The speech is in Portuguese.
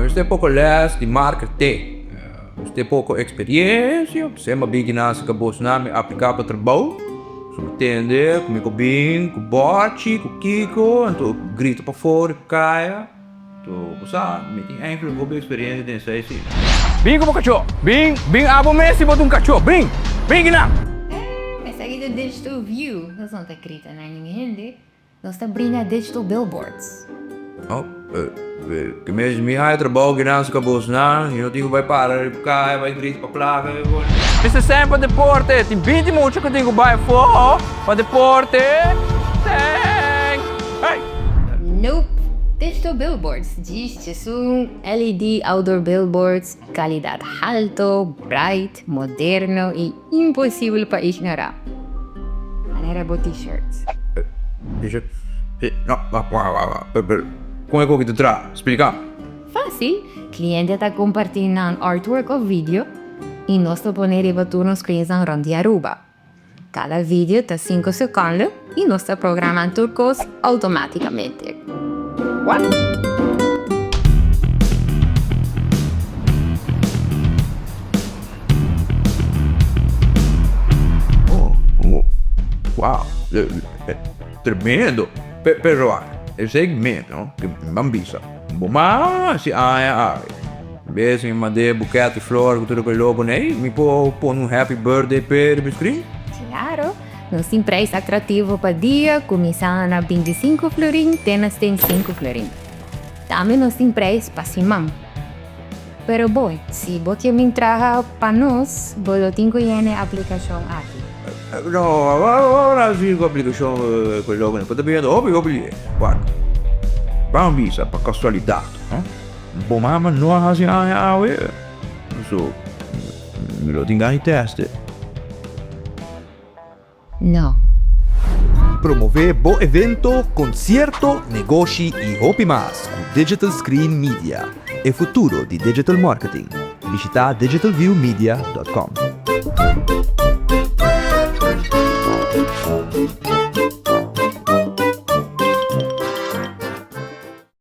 Você tem pouco less de marketing. Você tem pouco experiência. Você é uma beginner que você não aplicar para o trabalho. Você entende? Comigo bem, com o bote, com o Kico. Então grita para fora, caia. Então, você tem invloed experiência dentro disso. Bing como cachorro. Bing abo mesmo botar um cachorro. Bing na. Mas aqui do DigitalView, nós não está escrito na hende. Nós está abrindo digital billboards. Que mesmo me há trabalho que não se acabou, não. Eu não tenho que vai parar, caia, vai gritar para placa. Isso é sempre para deporte. Tem 20 minutos que eu tenho que vai fora para deporte. Hey. Nope. Digital billboards diz que são LED outdoor billboards, qualidade alto, bright, moderno e impossível para ignorar. Manera de t-shirts. Como é que te traz? Explica. Fácil. Cliente está compartilhando artwork ou vídeo e nós estamos pondo turnos clientes em Pancho Di Aruba. Cada vídeo está 5 segundos e nós estamos programando turcos automaticamente. What? Uau, tremendo. Però, il segmento che bambisa. Ma se invece mi dei buquete di flore con tutto quello con lei, mi può un happy birthday per il screen? Claro. Nós temos preço atrativo para dia, começando a 25 florin, tenas tem 5 florin. Também nós temos preço para cima. Pero bom, se você me traga para nós, você tem que ir na aplicação aqui. No, ora sì, con l'applicazione quello che ne potete vedere dopo, guarda. Bambisa, per casualità, no? Boh, mamma, non ha si so, me lo tengo in testa. Não. Promover bom evento, concerto, negócio e hobby mais com Digital Screen Media. É futuro de digital marketing. Bishita DigitalViewMedia.com.